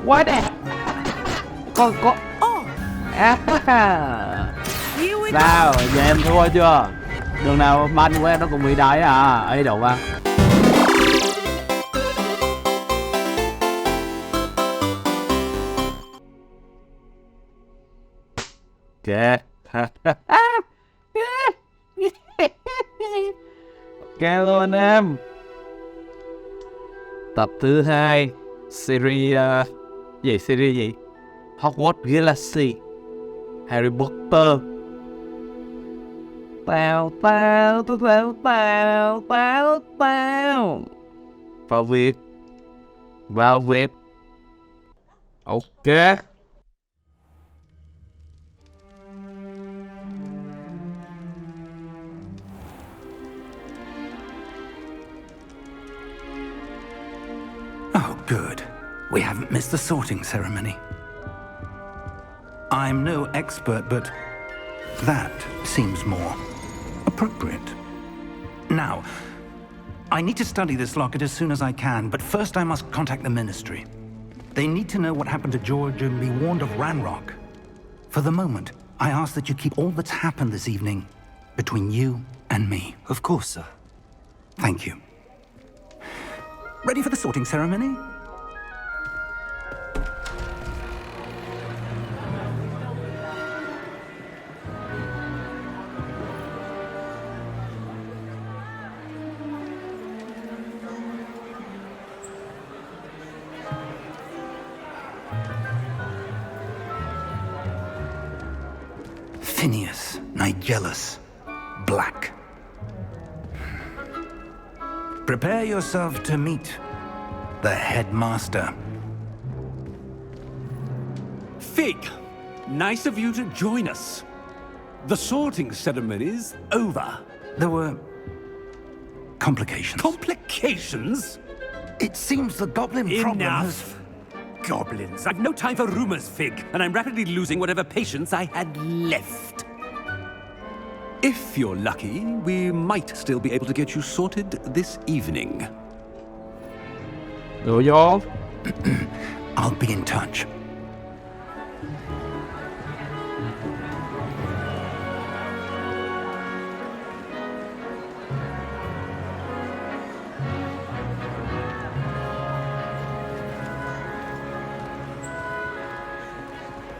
Quá đẹp. Con có sao giờ em thua chưa? Đường nào man của em nó cũng bị đáy à. Ấy đâu mà. Ok. Ok luôn em. Tập thứ 2 series series gì? Hogwarts Galaxy Harry Potter. Tao vào việc ok. Oh, good. We haven't missed the sorting ceremony. I'm no expert, but that seems more appropriate. Now, I need to study this locket as soon as I can, but first I must contact the Ministry. They need to know what happened to George and be warned of Ranrock. For the moment, I ask that you keep all that's happened this evening between you and me. Of course, sir. Thank you. Ready for the sorting ceremony? Phineas, Nigellus, Black. Prepare yourself to meet the headmaster. Fig, nice of you to join us. The sorting ceremony's over. There were complications. Complications? It seems the goblin problem has... Enough! Goblins. I've no time for rumors, Fig, and I'm rapidly losing whatever patience I had left. If you're lucky, we might still be able to get you sorted this evening. Được vô. I'll be in touch.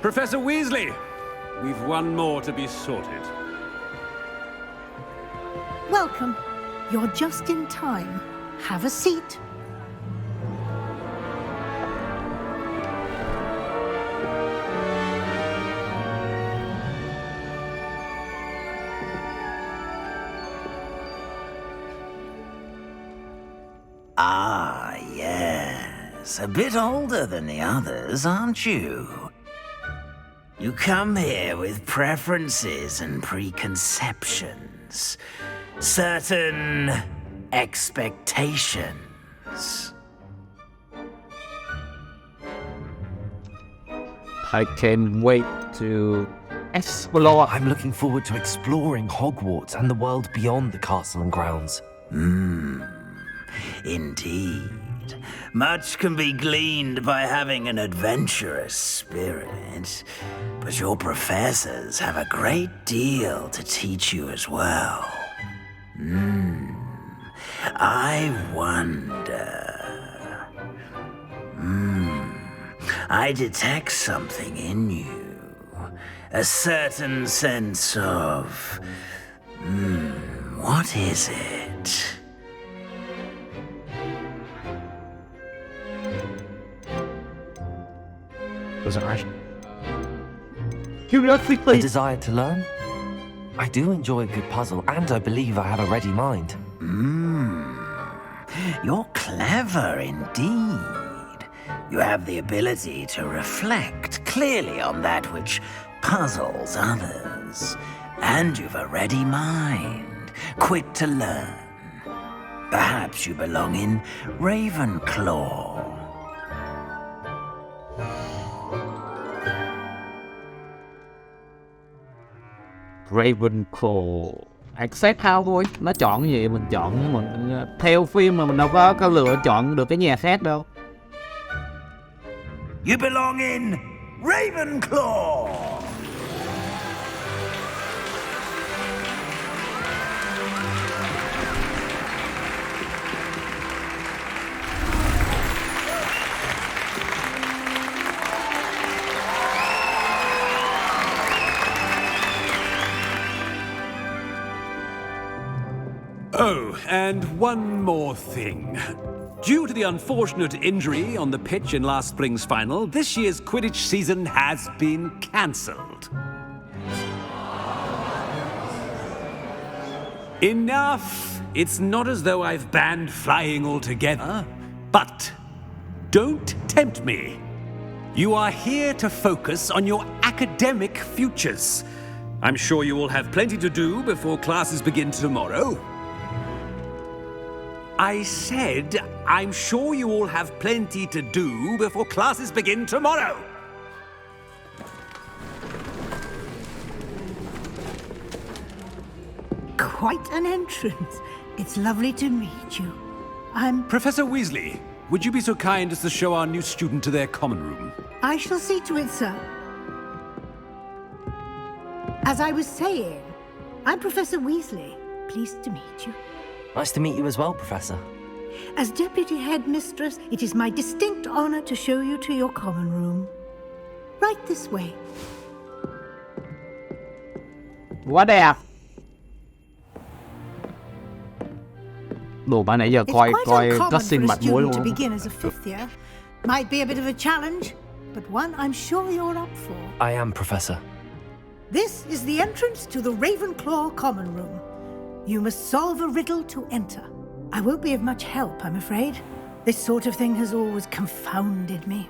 Professor Weasley, we've one more to be sorted. Welcome. You're just in time. Have a seat. Ah, yes. A bit older than the others, aren't you? You come here with preferences and preconceptions. Certain expectations. I can't wait to explore. I'm looking forward to exploring Hogwarts and the world beyond the castle and grounds. Indeed. Much can be gleaned by having an adventurous spirit, but your professors have a great deal to teach you as well. I wonder... I detect something in you. A certain sense of... what is it? Was it right? A Curiosity. desire to learn? I do enjoy a good puzzle, and I believe I have a ready mind. You're clever indeed. You have the ability to reflect clearly on that which puzzles others. And you've a ready mind, quick to learn. Perhaps you belong in Ravenclaw. Ravenclaw. Accept how thôi. Nó chọn cái gì mình chọn, mình theo phim mà mình đâu có lựa chọn được cái nhà khác đâu. You belong in Ravenclaw! Oh, and one more thing. Due to the unfortunate injury on the pitch in last spring's final, this year's Quidditch season has been cancelled. Enough! It's not as though I've banned flying altogether, but don't tempt me. You are here to focus on your academic futures. I'm sure you will have plenty to do before classes begin tomorrow. I said, I'm sure you all have plenty to do before classes begin tomorrow. Quite an entrance. It's lovely to meet you. Professor Weasley, would you be so kind as to show our new student to their common room? I shall see to it, sir. As I was saying, I'm Professor Weasley. Pleased to meet you. Nice to meet you as well, Professor. As Deputy Headmistress, it is my distinct honor to show you to your common room. Right this way. Quá đẹp. Đồ mà nãy giờ It's coi quite uncommon cutscene for a mặt mũi student to luôn. begin as a fifth year. Might be a bit of a challenge, but one I'm sure you're up for. I am, Professor. This is the entrance to the Ravenclaw common room. You must solve a riddle to enter. I won't be of much help, I'm afraid. This sort of thing has always confounded me.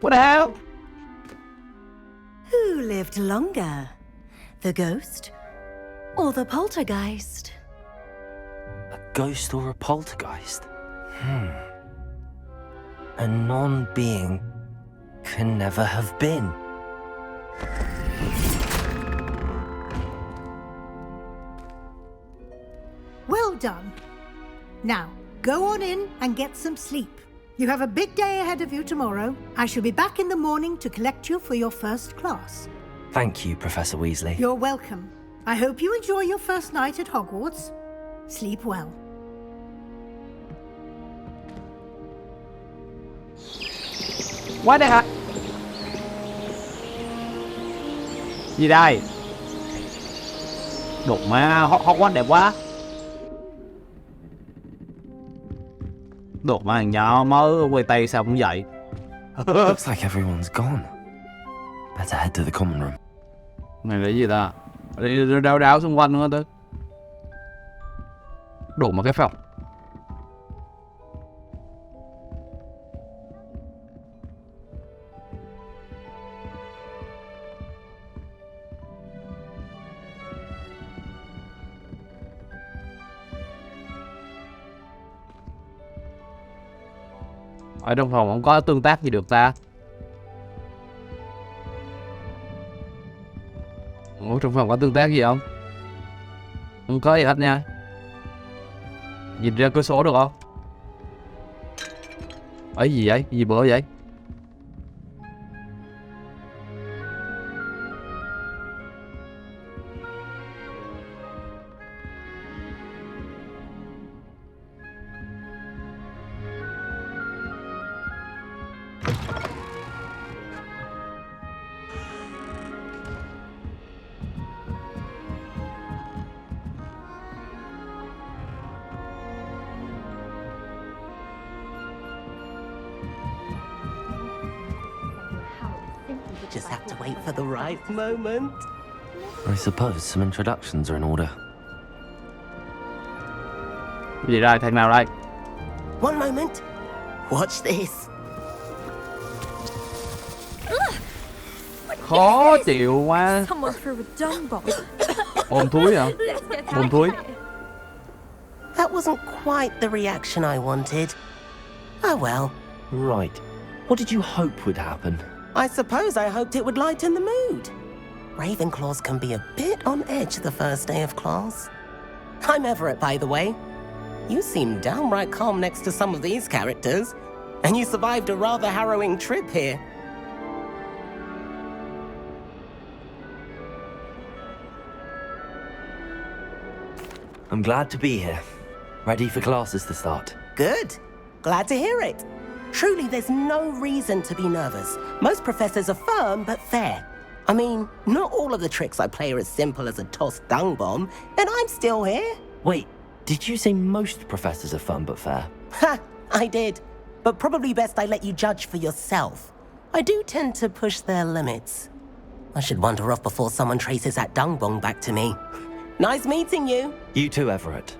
What the hell? Who lived longer? The ghost or the poltergeist? A ghost or a poltergeist? A non-being can never have been. Well done. Now, go on in and get some sleep. You have a big day ahead of you tomorrow. I shall be back in the morning to collect you for your first class. Thank you, Professor Weasley. You're welcome. I hope you enjoy your first night at Hogwarts. Sleep well. Quá đẹp hả? Gì đây? Đụng mà Hogwarts đẹp quá. Đụng mà thằng nhỏ mới quay tay sao cũng vậy. Looks like everyone's gone. Better head to the common room. Này là gì ta? Đi đào đào xung quanh nữa tới. Đụng mà cái phòng. Ở trong phòng không có tương tác gì được ta. Ủa trong phòng có tương tác gì không? Không có gì hết nha. Nhìn ra cửa sổ được không? Ấy gì vậy? Gì bữa vậy? Just have to wait for the right moment. I suppose some introductions are in order. Gì đây? Thằng nào đây? One moment. Watch this. Khó chịu quá. Someone threw a dung bomb. Ôm thúi hả? Ôm thúi. That wasn't quite the reaction I wanted. Oh well. Right. What did you hope would happen? I suppose I hoped it would lighten the mood. Ravenclaws can be a bit on edge the first day of class. I'm Everett, by the way. You seem downright calm next to some of these characters. And you survived a rather harrowing trip here. I'm glad to be here. Ready for classes to start. Good. Glad to hear it. Truly, there's no reason to be nervous. Most professors are firm but fair. I mean, not all of the tricks I play are as simple as a tossed dung bomb, and I'm still here. Wait, did you say most professors are fun but fair? Ha! I did. But probably best I let you judge for yourself. I do tend to push their limits. I should wander off before someone traces that dung bomb back to me. Nice meeting you. You too, Everett.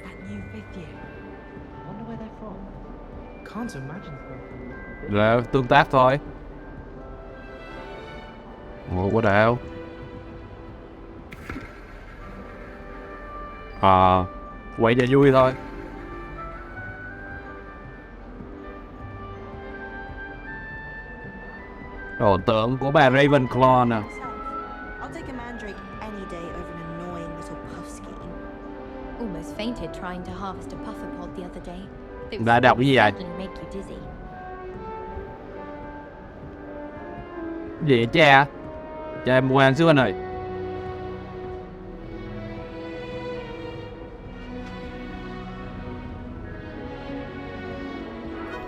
That new fifth year. I wonder where they're from. Can't imagine so. Là tương tác thôi. Ủa, what the hell? Quậy cho vui thôi. Đồ tượng của bà Ravenclaw nè. I'll take a mandrake any day over an annoying little puff scheme. Almost fainted trying to harvest a puffer pod the other day. Đã đọc cái gì vậy? Make you dizzy. Gì vậy cha? Cha em mua ăn xíu anh ơi.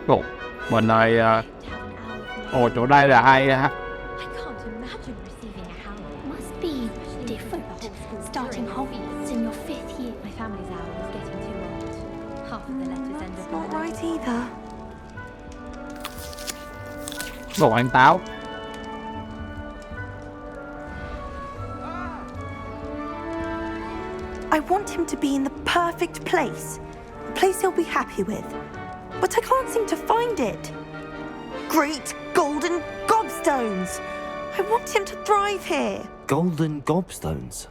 Ồ, mình này ồ chỗ đây là hay ha. I can't imagine receiving a howl. Must be different. Starting Hogwarts in your fifth year. My family's owl is getting too old. Half of the letters end up Not right either. Đồ ăn táo. I want him to be in the perfect place. A place he'll be happy with. But I can't seem to find it. Great golden gobstones! I want him to thrive here. Golden gobstones?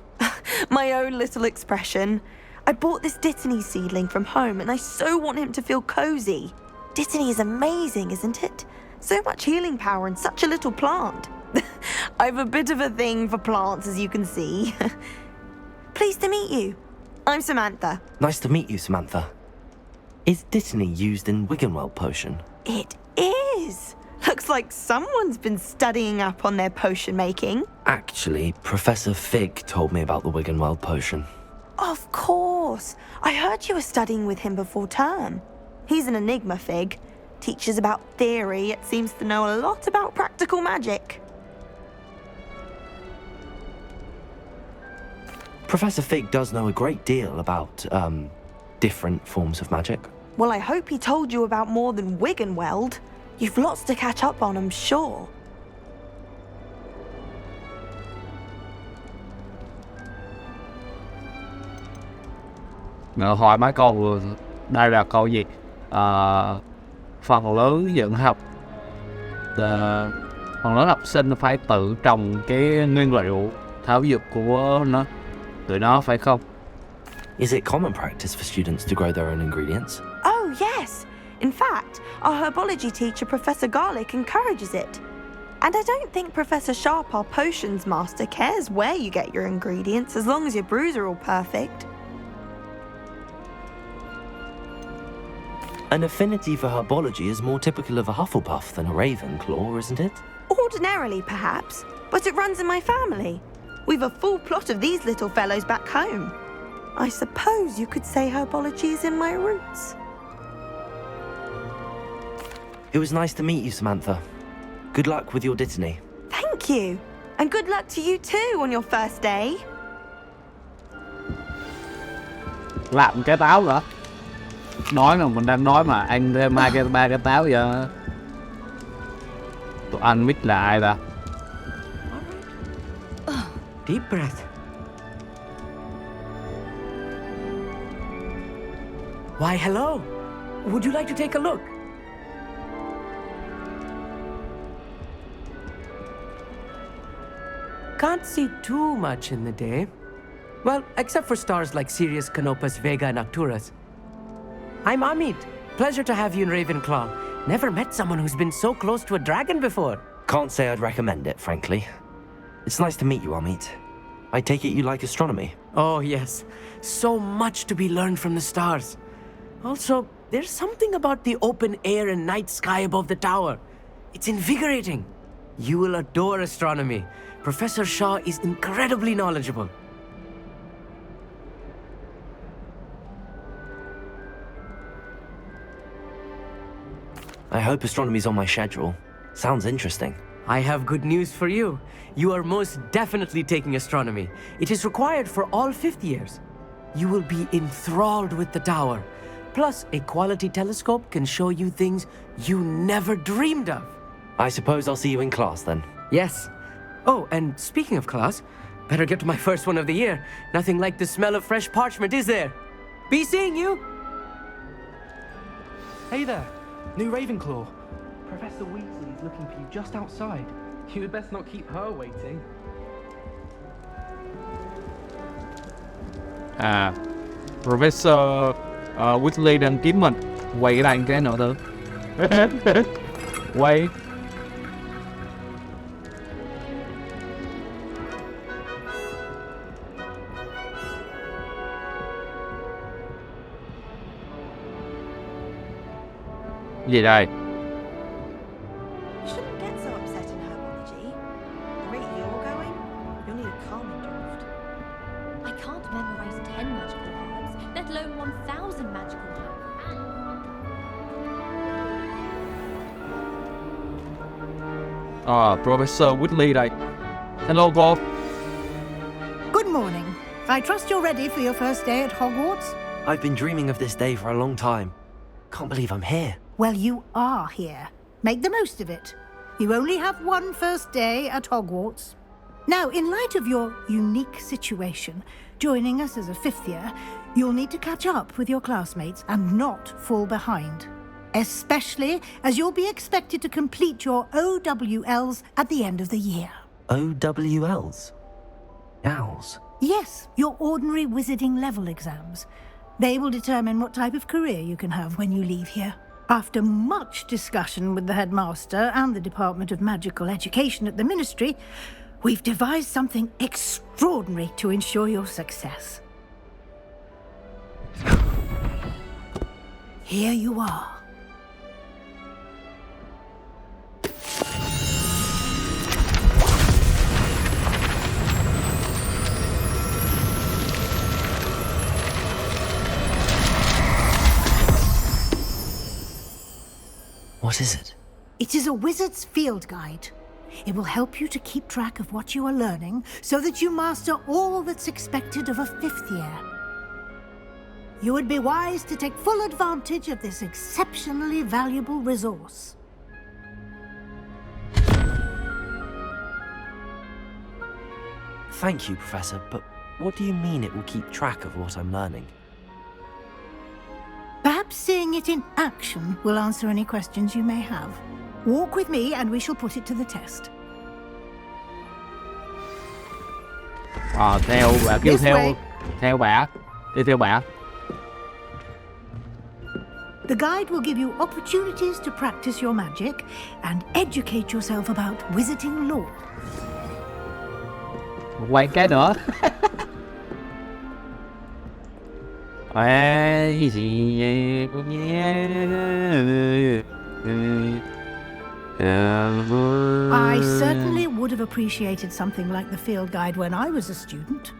My own little expression. I bought this Dittany seedling from home and I so want him to feel cozy. Dittany is amazing, isn't it? So much healing power in such a little plant. I've a bit of a thing for plants, as you can see. Pleased to meet you. I'm Samantha. Nice to meet you, Samantha. Is Dittany used in Wiggenweld potion? It is. Looks like someone's been studying up on their potion making. Actually, Professor Fig told me about the Wiggenweld potion. Of course. I heard you were studying with him before term. He's an enigma, Fig. Teaches about theory, yet seems to know a lot about practical magic. Professor Fig does know a great deal about, different forms of magic. Well, I hope he told you about more than Wiggenweld. You've lots to catch up on, I'm sure. Hỏi mấy câu, đây là câu gì? Phần lớn những phần lớn học sinh phải tự trồng cái nguyên liệu thảo dược của tụi nó phải không? Is it common practice for students to grow their own ingredients? Oh, yes. In fact, our herbology teacher, Professor Garlic, encourages it. And I don't think Professor Sharp, our potions master, cares where you get your ingredients as long as your brews are all perfect. An affinity for herbology is more typical of a Hufflepuff than a Ravenclaw, isn't it? Ordinarily, perhaps, but it runs in my family. We've a full plot of these little fellows back home. I suppose you could say herbology is in my roots. It was nice to meet you, Samantha. Good luck with your Dittany. Thank you. And good luck to you too on your first day. Làm cái táo hả? Nói là mình đang nói mà ăn thêm ba cái táo vậy. Tụi anh biết là ai ta? Deep breath. Why, hello. Would you like to take a look? Can't see too much in the day. Well, except for stars like Sirius, Canopus, Vega, and Arcturus. I'm Amit. Pleasure to have you in Ravenclaw. Never met someone who's been so close to a dragon before. Can't say I'd recommend it, frankly. It's nice to meet you, Amit. I take it you like astronomy? Oh, yes. So much to be learned from the stars. Also, there's something about the open air and night sky above the tower. It's invigorating. You will adore astronomy. Professor Shaw is incredibly knowledgeable. I hope astronomy's on my schedule. Sounds interesting. I have good news for you. You are most definitely taking astronomy. It is required for all 5th years. You will be enthralled with the tower. Plus, a quality telescope can show you things you never dreamed of. I suppose I'll see you in class then. Yes. Oh, and speaking of class, better get to my first one of the year. Nothing like the smell of fresh parchment, is there? Be seeing you! Hey there, new Ravenclaw. Professor Weasley is looking for you just outside. You had best not keep her waiting. À, Professor Weasley đang kiếm mình. Quay lại cái nữa thôi. Quay. Gì đây? You shouldn't get so upset in herbology. The rate you're going, you'll need a calming draft. I can't memorize 10 magical herbs, let alone 1,000 magical herbs. Professor Weasley đây. Hello, Bob. Good morning. I trust you're ready for your first day at Hogwarts? I've been dreaming of this day for a long time. Can't believe I'm here. Well, you are here. Make the most of it. You only have one first day at Hogwarts. Now, in light of your unique situation, joining us as a 5th year, you'll need to catch up with your classmates and not fall behind. Especially as you'll be expected to complete your OWLs at the end of the year. OWLs? Owls? Yes, your ordinary wizarding level exams. They will determine what type of career you can have when you leave here. After much discussion with the headmaster and the Department of Magical Education at the Ministry, we've devised something extraordinary to ensure your success. Here you are. What is it? It is a wizard's field guide. It will help you to keep track of what you are learning so that you master all that's expected of a 5th year. You would be wise to take full advantage of this exceptionally valuable resource. Thank you, Professor, but what do you mean it will keep track of what I'm learning? Perhaps seeing it in action will answer any questions you may have. Walk with me and we shall put it to the test. Theo bà kêu This way. theo bà. Đi theo bà. The guide will give you opportunities to practice your magic and educate yourself about wizarding lore. Quay cái nữa. I certainly would have appreciated something like the field guide when I was a student.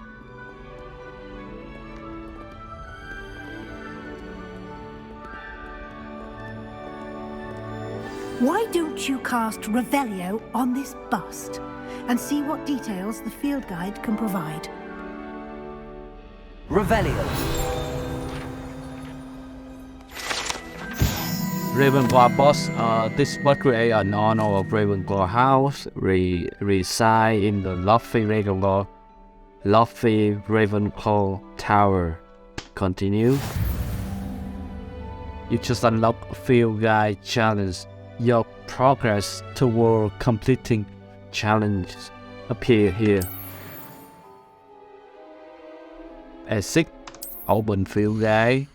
Why don't you cast Ravenclaw on this bust and see what details the field guide can provide? Ravenclaw. Ravenclaw boss, this was created in honor of Ravenclaw House, reside in the lofty Ravenclaw Tower. Continue. You just unlock Field Guide Challenge. Your progress toward completing challenges appear here. Exit. Open Field Guide.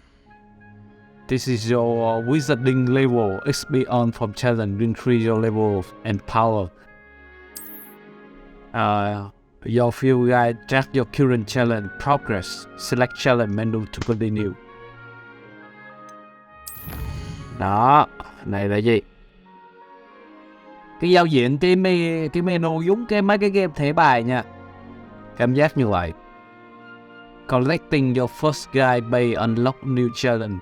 This is your wizarding level. XP on from challenge. Increase your level and power. Your field guide track your current challenge progress. Select challenge menu to continue. Đó, này là gì? Cái giao diện cái menu giống mấy cái game thẻ bài nha. Cảm giác như vậy. Collecting your first guide may unlock new challenge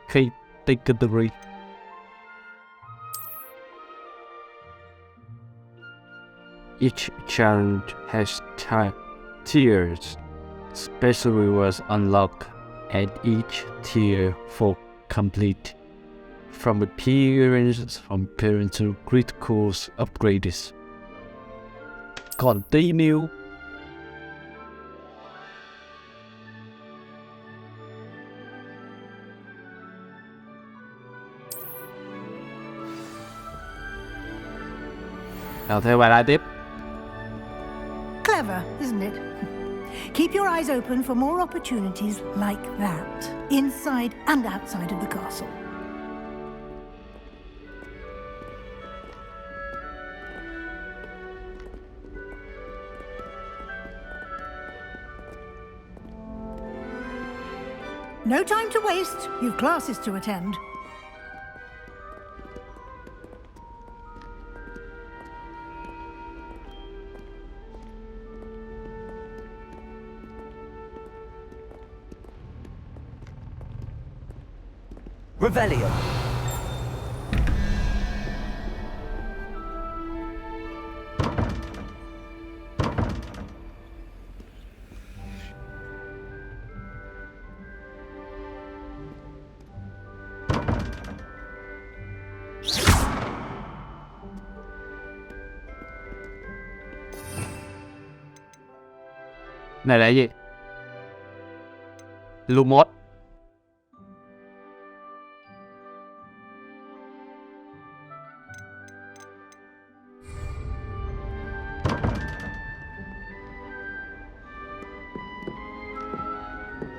category. Each challenge has tiers. Special rewards unlocked at each tier for complete. From appearance to critical upgrades. Continue. Nào theo bài lại tiếp. Clever, isn't it? Keep your eyes open for more opportunities like that, inside and outside of the castle. No time to waste. You've classes to attend. Revelio. Này là gì? Lumos.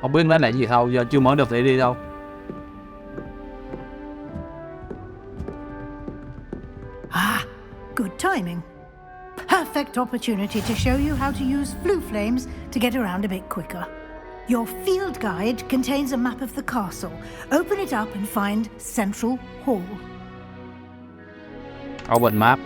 Không biết nó là gì đâu, giờ chưa mở được để đi đâu. Ah, good timing. Perfect opportunity to show you how to use flue flames to get around a bit quicker. Your field guide contains a map of the castle. Open it up and find Central Hall. Open map.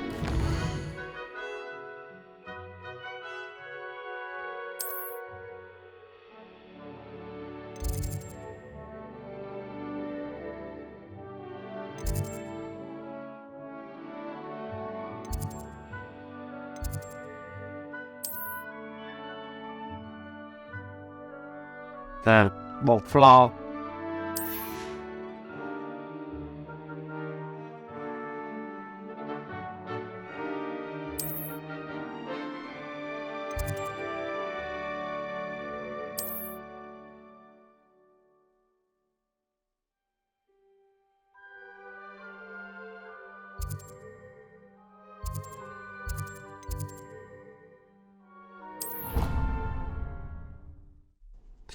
Một floor.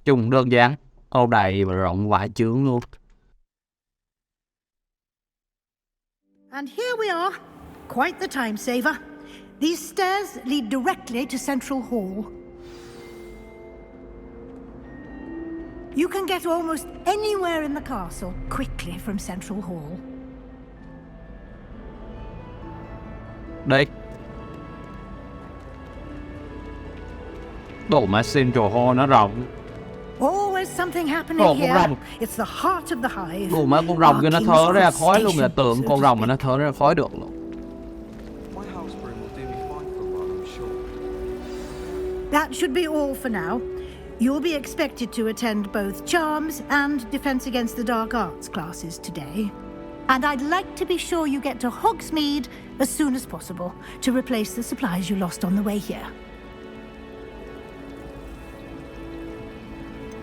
Chung đơn giản, ô đầy và rộng vải chướng luôn. And here we are. Quite the time saver. These stairs lead directly to Central Hall. You can get almost anywhere in the castle quickly from Central Hall. Đây. Đồ mà Central Hall nó rộng. Always something happening here. It's the heart of the hive. Đồ mà con rồng cho nó thở ra khói luôn, là tượng con rồng mà nó thở ra khói được luôn. That should be all for now. You'll be expected to attend both Charms and Defense Against the Dark Arts classes today. And I'd like to be sure you get to Hogsmeade as soon as possible to replace the supplies you lost on the way here.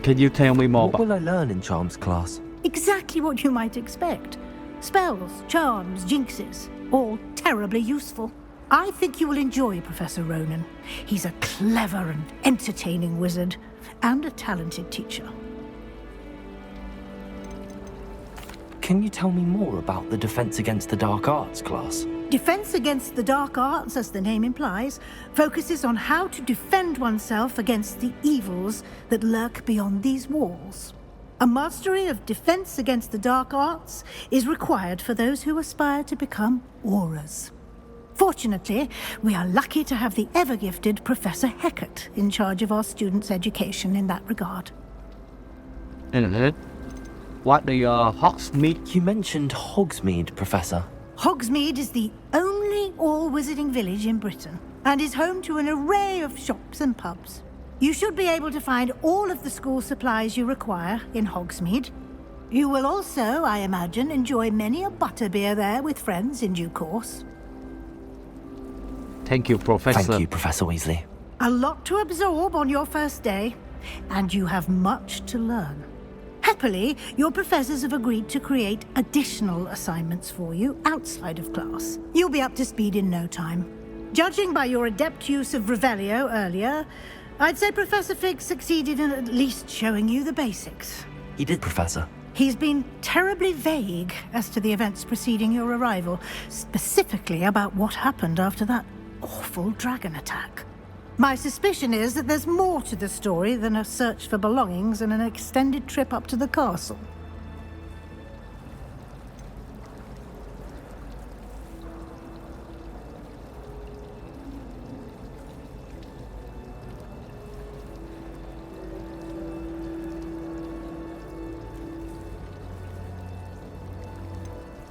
Can you tell me more What will I learn in Charms class? Exactly what you might expect. Spells, charms, jinxes, all terribly useful. I think you will enjoy Professor Ronan. He's a clever and entertaining wizard, and a talented teacher. Can you tell me more about the Defense Against the Dark Arts class? Defense against the dark arts, as the name implies, focuses on how to defend oneself against the evils that lurk beyond these walls. A mastery of defense against the dark arts is required for those who aspire to become auras. Fortunately, we are lucky to have the ever-gifted Professor Hecat in charge of our students' education in that regard. What the Hogsmeade? You mentioned Hogsmeade, Professor. Hogsmeade is the only all-wizarding village in Britain and is home to an array of shops and pubs. You should be able to find all of the school supplies you require in Hogsmeade. You will also, I imagine, enjoy many a butterbeer there with friends in due course. Thank you, Professor. Thank you, Professor Weasley. A lot to absorb on your first day, and you have much to learn. Happily, your professors have agreed to create additional assignments for you outside of class. You'll be up to speed in no time. Judging by your adept use of Revelio earlier, I'd say Professor Fig succeeded in at least showing you the basics. He did, Professor. He's been terribly vague as to the events preceding your arrival, specifically about what happened after that awful dragon attack. My suspicion is that there's more to the story than a search for belongings and an extended trip up to the castle.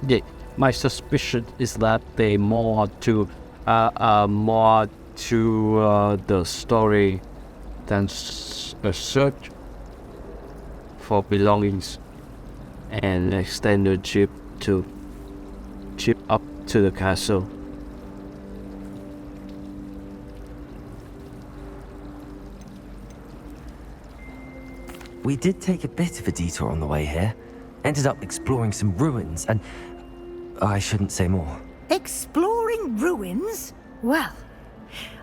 Yeah, my suspicion is that they more to the story than a search for belongings and extended trip up to the castle. We did take a bit of a detour on the way here. Ended up exploring some ruins and... I shouldn't say more. Exploring ruins? Well,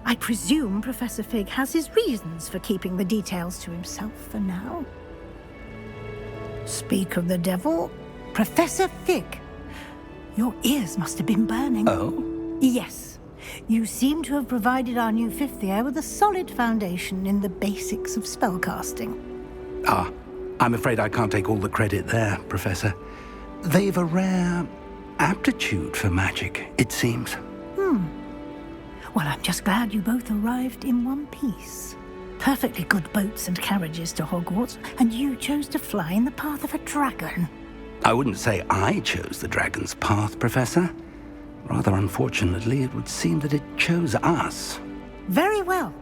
I presume Professor Fig has his reasons for keeping the details to himself for now. Speak of the devil, Professor Fig. Your ears must have been burning. Oh? Yes. You seem to have provided our new fifth year with a solid foundation in the basics of spellcasting. I'm afraid I can't take all the credit there, Professor. They've a rare aptitude for magic, it seems. Well, I'm just glad you both arrived in one piece. Perfectly good boats and carriages to Hogwarts, and you chose to fly in the path of a dragon. I wouldn't say I chose the dragon's path, Professor. Rather unfortunately, it would seem that it chose us. Very well.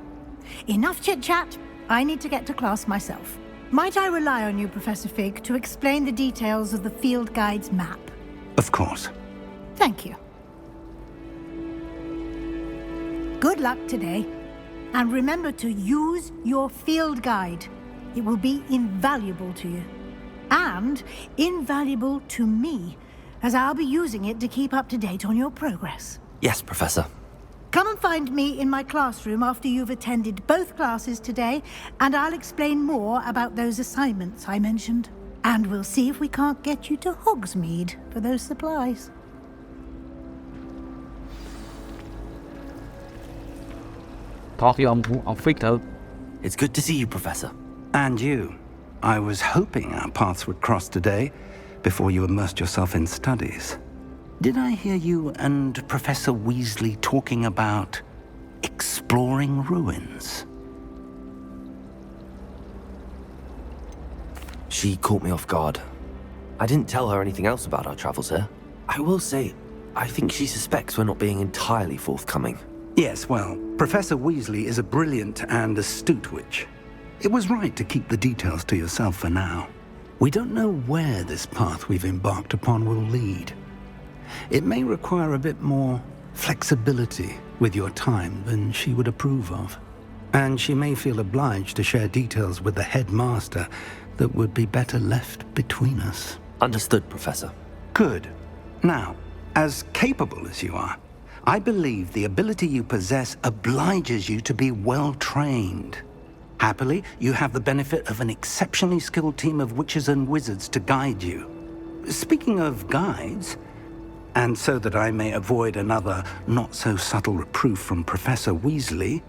Enough chit-chat. I need to get to class myself. Might I rely on you, Professor Fig, to explain the details of the field guide's map? Of course. Thank you. Good luck today. And remember to use your field guide. It will be invaluable to you. And invaluable to me, as I'll be using it to keep up to date on your progress. Yes, Professor. Come and find me in my classroom after you've attended both classes today, and I'll explain more about those assignments I mentioned. And we'll see if we can't get you to Hogsmeade for those supplies. Talk to ông Fig thử. It's good to see you, Professor. And you. I was hoping our paths would cross today, before you immersed yourself in studies. Did I hear you and Professor Weasley talking about exploring ruins? She caught me off guard. I didn't tell her anything else about our travels here. I will say, I think she suspects we're not being entirely forthcoming. Yes, well, Professor Weasley is a brilliant and astute witch. It was right to keep the details to yourself for now. We don't know where this path we've embarked upon will lead. It may require a bit more flexibility with your time than she would approve of. And she may feel obliged to share details with the headmaster that would be better left between us. Understood, Professor. Good. Now, as capable as you are, I believe the ability you possess obliges you to be well trained. Happily, you have the benefit of an exceptionally skilled team of witches and wizards to guide you. Speaking of guides, And so that I may avoid another not-so-subtle reproof from Professor Weasley,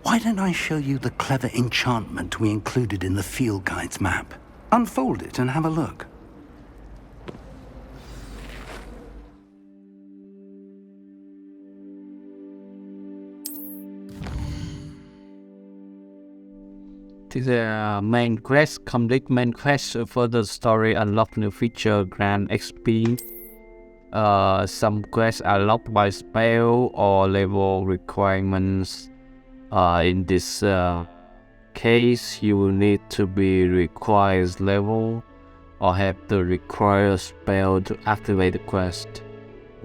why don't I show you the clever enchantment we included in the field guide's map? Unfold it and have a look. This is a main quest. Complete main quest, further story, unlock new feature, grant XP. Some quests are locked by spell or level requirements. In this case, you will need to be required level or have the required spell to activate the quest.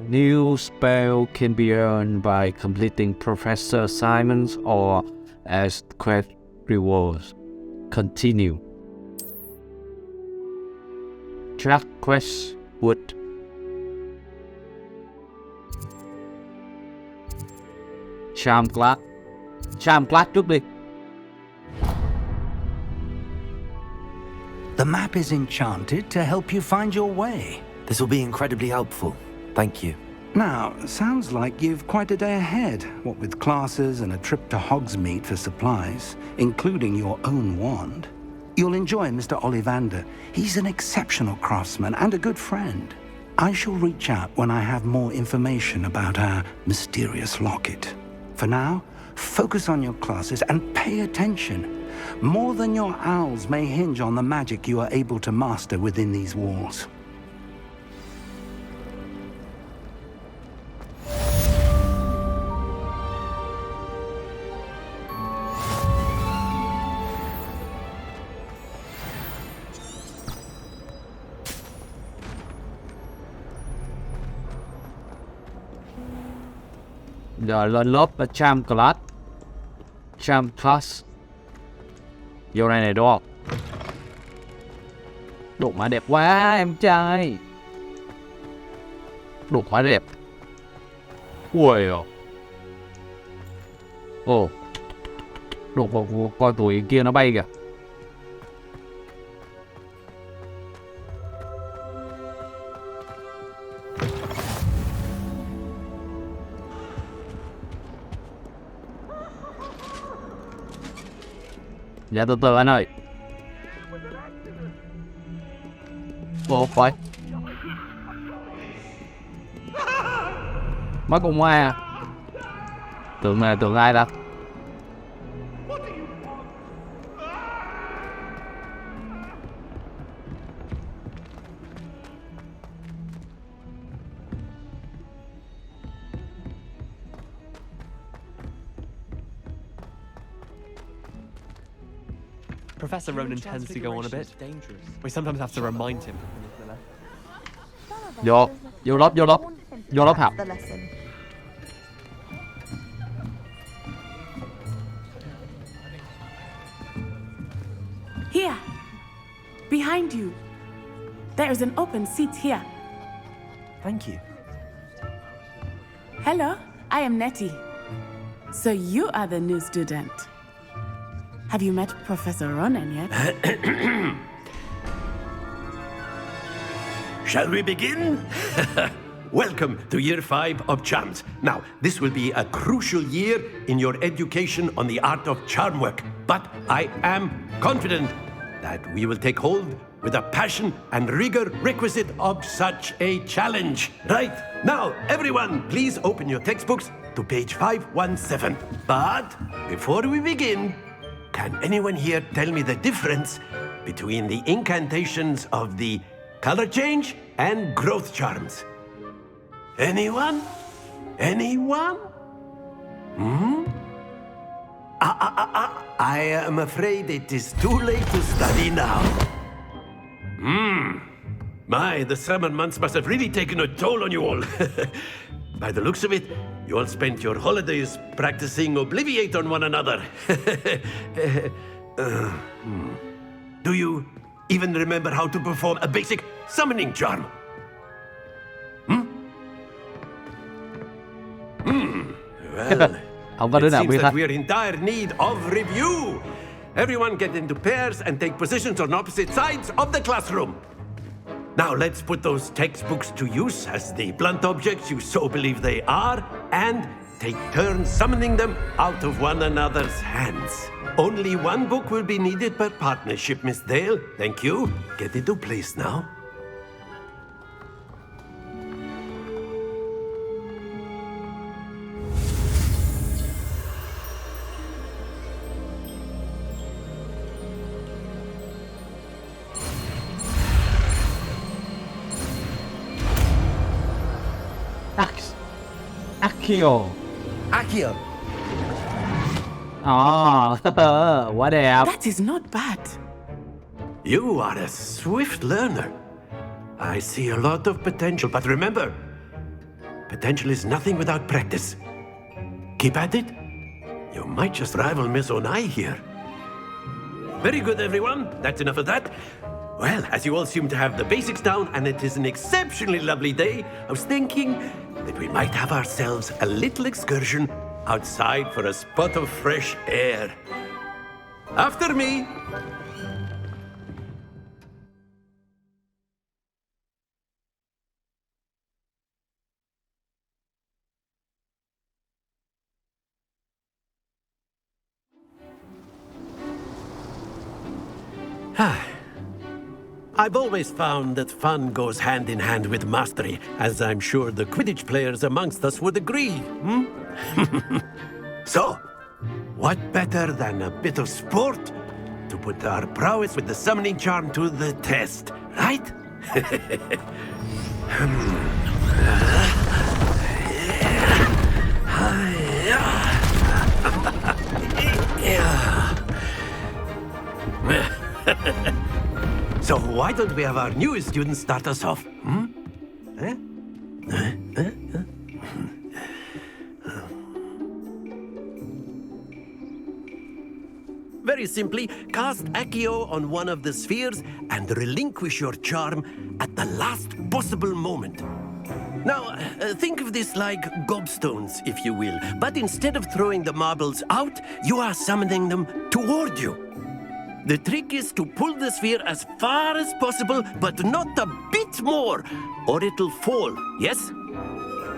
New spell can be earned by completing professor assignments or as quest rewards. Continue. Track quest wood. Charm class. Charm class trước đi. The map is enchanted to help you find your way. This will be incredibly helpful. Thank you. Now, sounds like you've quite a day ahead, what with classes and a trip to Hogsmeade for supplies, including your own wand. You'll enjoy Mr. Ollivander. He's an exceptional craftsman and a good friend. I shall reach out when I have more information about our mysterious locket. For now, focus on your classes and pay attention. More than your owls may hinge on the magic you are able to master within these walls. Giờ lên lớp là Charm class. Charm class. Vô này này đúng không? Đồ họa đẹp quá em trai. Đồ họa đẹp. Ui ồ. Ồ. Đồ coi tụi kia nó bay kìa. Dạ từ từ anh ơi. Ủa phải. Mới cùng ngoài à. Tưởng này tưởng ai ta. Professor Ronan tends to go on a bit. We sometimes have to remind him. Vô lớp học. Here, behind you. There's an open seat here. Thank you. Hello, I am Nettie. So you are the new student. Have you met Professor Ronan yet? Shall we begin? Welcome to Year 5 of Charms. Now, this will be a crucial year in your education on the art of charm work, but I am confident that we will take hold with the passion and rigor requisite of such a challenge. Right, now, everyone, please open your textbooks to page 517. But before we begin, can anyone here tell me the difference between the incantations of the color change and growth charms? Anyone? Anyone? I am afraid it is too late to study now. My, the summer months must have really taken a toll on you all. By the looks of it, you all spent your holidays practicing Obliviate on one another. Do you even remember how to perform a basic summoning charm? Well, it seems that we're in dire need of review. Everyone get into pairs and take positions on opposite sides of the classroom. Now let's put those textbooks to use as the blunt objects you so believe they are, and take turns summoning them out of one another's hands. Only one book will be needed per partnership, Miss Dale. Thank you. Get into place now. Akio. Akio. Oh, what up? That is not bad. You are a swift learner. I see a lot of potential, but remember, potential is nothing without practice. Keep at it. You might just rival Miss Onai here. Very good, everyone. That's enough of that. Well, as you all seem to have the basics down, and it is an exceptionally lovely day, I was thinking that we might have ourselves a little excursion outside for a spot of fresh air. After me. I've always found that fun goes hand in hand with mastery, as I'm sure the Quidditch players amongst us would agree. So, what better than a bit of sport to put our prowess with the summoning charm to the test, right? So why don't we have our newest student start us off? Very simply, cast Accio on one of the spheres and relinquish your charm at the last possible moment. Now, think of this like gobstones, if you will, but instead of throwing the marbles out, you are summoning them toward you. The trick is to pull the sphere as far as possible, but not a bit more, or it'll fall, yes?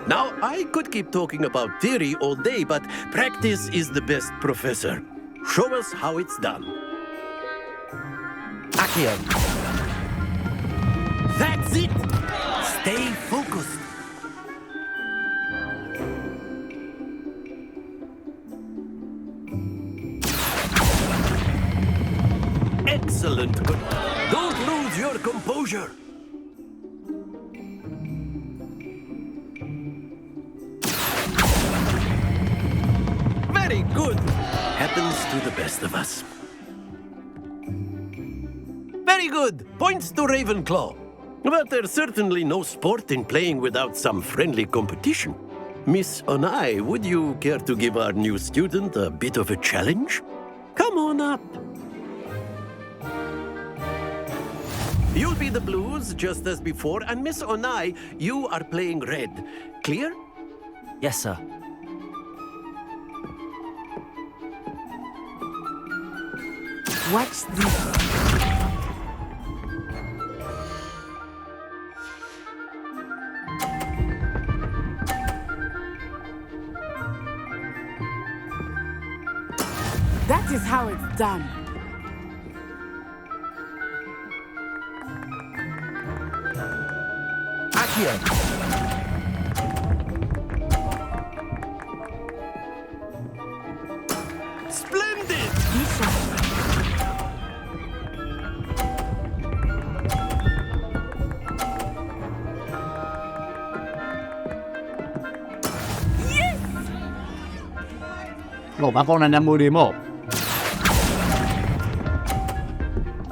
Now, I could keep talking about theory all day, but practice is the best professor. Show us how it's done. Accio. That's it! Stay focused. Excellent. Good. Don't lose your composure. Very good. Happens to the best of us. Very good. Points to Ravenclaw. But there's certainly no sport in playing without some friendly competition. Miss Onai, would you care to give our new student a bit of a challenge? Come on up. You'll be the blues, just as before, and Miss Onai, you are playing red. Clear? Yes, sir. Watch this. That is how it's done. Accio. Splendid! Ồ, ba con này 50 điểm một.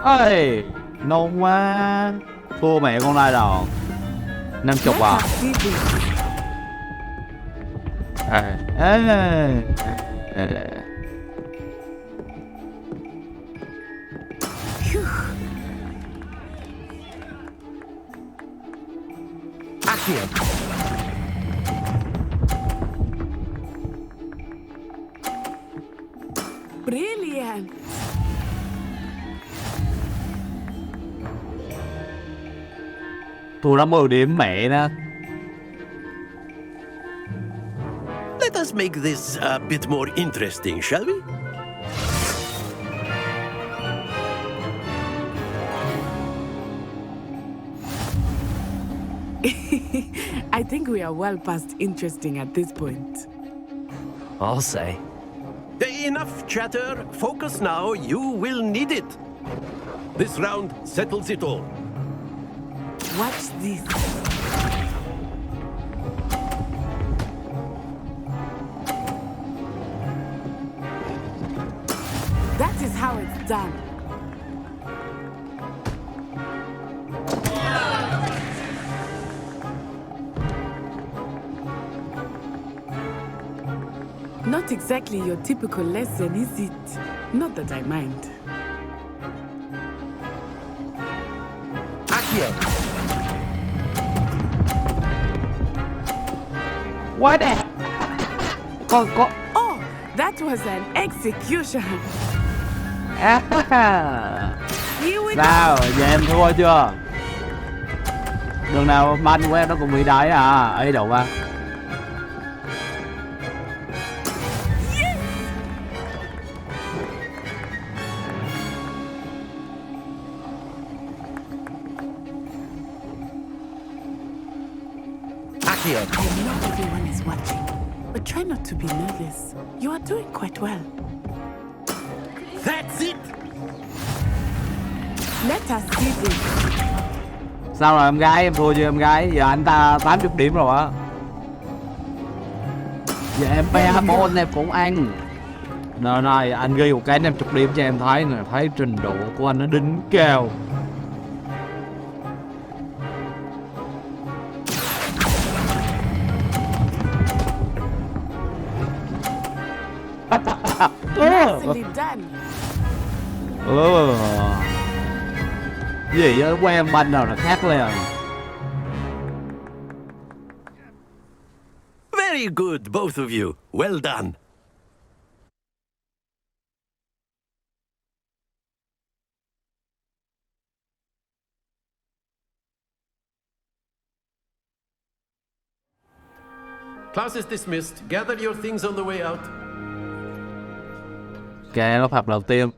Ê, nôn quá. Thua mẹ con này rồi. 50 à. Accio. Brilliant. Thua nó 10 điểm mẹ nó. Let us make this a bit more interesting, shall we? I think we are well past interesting at this point. I'll say. Enough chatter. Focus now. You will need it. This round settles it all. Watch this. That is how it's done. Not exactly your typical lesson, is it? Not that I mind. Accio! What the? Con có. Oh, that was an execution. Here we Sao? go. Giờ em thua chưa? Đường nào man của em nó cũng bị đáy à? Ấy đâu ba. Accio! I know everyone is watching, but try not to be nervous. You are doing quite well. That's it! Let us see this. Sao rồi em gái? Em thua chưa em gái? Giờ anh ta 80 điểm rồi á. Giờ em pe môn em cũng ăn. Này, anh ghi một cái 50 điểm cho em thấy nè. Thấy trình độ của anh nó đỉnh cao. Nicely done. Gì á, quen banh nào là khác liền. Very good, both of you. Well done. Class is dismissed. Gather your things on the way out. Kệ nó phạt đầu tiên.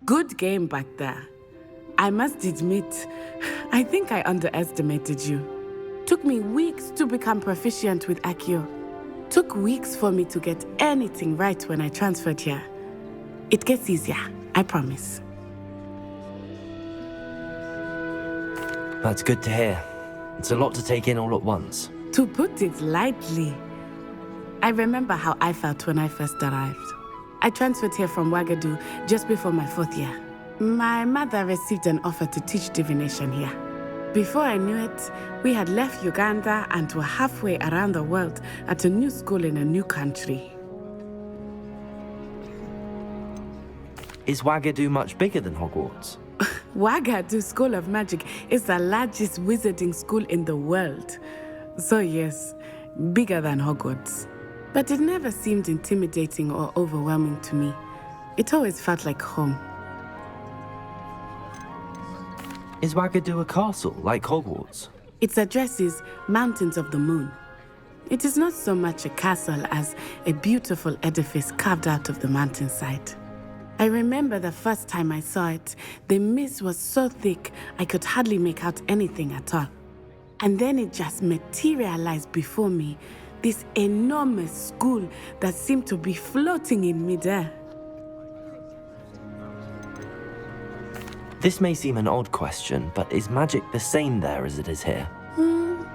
Good game back there. I must admit, I think I underestimated you. Took me weeks to become proficient with Accio. Took weeks for me to get anything right when I transferred here. It gets easier, I promise. That's good to hear. It's a lot to take in all at once. To put it lightly, I remember how I felt when I first arrived. I transferred here from Wagadu just before my 4th year. My mother received an offer to teach divination here. Before I knew it, we had left Uganda and were halfway around the world at a new school in a new country. Is Wagadu much bigger than Hogwarts? Wagadu School of Magic is the largest wizarding school in the world. So yes, bigger than Hogwarts. But it never seemed intimidating or overwhelming to me. It always felt like home. Is Wagadu a castle, like Hogwarts? Its address is Mountains of the Moon. It is not so much a castle as a beautiful edifice carved out of the mountainside. I remember the first time I saw it, the mist was so thick I could hardly make out anything at all. And then it just materialized before me, this enormous school that seemed to be floating in midair. This may seem an odd question, but is magic the same there as it is here?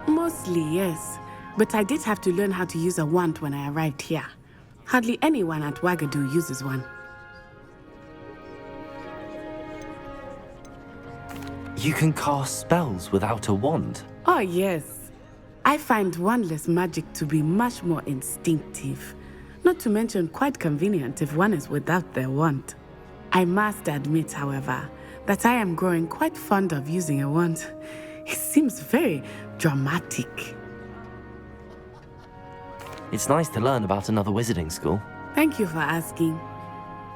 Mostly, yes. But I did have to learn how to use a wand when I arrived here. Hardly anyone at Wagadu uses one. You can cast spells without a wand? Oh, yes. I find wandless magic to be much more instinctive. Not to mention quite convenient if one is without their wand. I must admit, however, that I am growing quite fond of using a wand. It seems very dramatic. It's nice to learn about another wizarding school. Thank you for asking.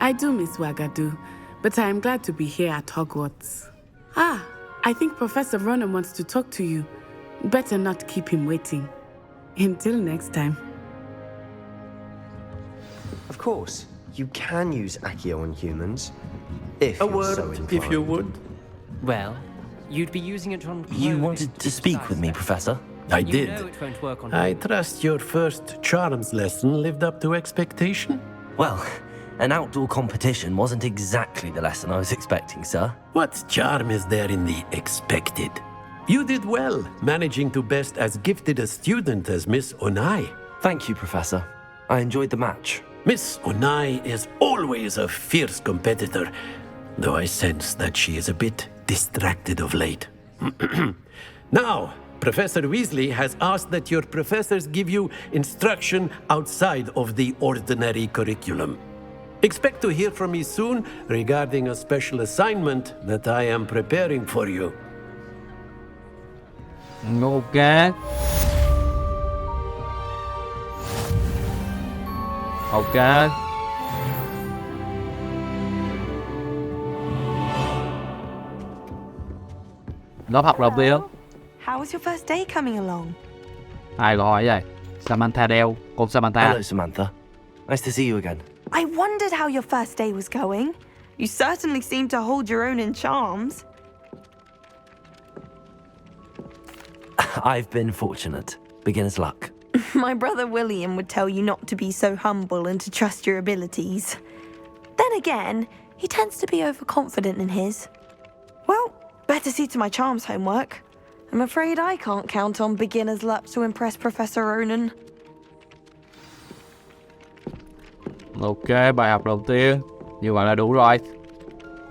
I do miss Wagadu, but I am glad to be here at Hogwarts. I think Professor Ronan wants to talk to you. Better not keep him waiting. Until next time. Of course, you can use Accio on humans. If A you're word, so inclined. if you would. Well, you'd be using it on... You wanted to speak with me, Professor? I You did. know it won't work on I trust your first charms lesson lived up to expectation? Well, an outdoor competition wasn't exactly the lesson I was expecting, sir. What charm is there in the expected? You did well, managing to best as gifted a student as Miss Onai. Thank you, Professor. I enjoyed the match. Miss Onai is always a fierce competitor, though I sense that she is a bit distracted of late. Now, Professor Weasley has asked that your professors give you instruction outside of the ordinary curriculum. Expect to hear from me soon regarding a special assignment that I am preparing for you. Ok. Ok. Lớp học đầu tiên. How was your first day coming along? Ai gọi vậy? Samantha đeo. Con Samantha. Hello, Samantha. Nice to see you again. I wondered how your first day was going. You certainly seem to hold your own in charms. I've been fortunate. Beginner's luck. My brother William would tell you not to be so humble and to trust your abilities. Then again, he tends to be overconfident in his. Well, better see to my charms homework. I'm afraid I can't count on beginner's luck to impress Professor Ronan. Ok, bài học đầu tiên. Như vậy là đủ rồi.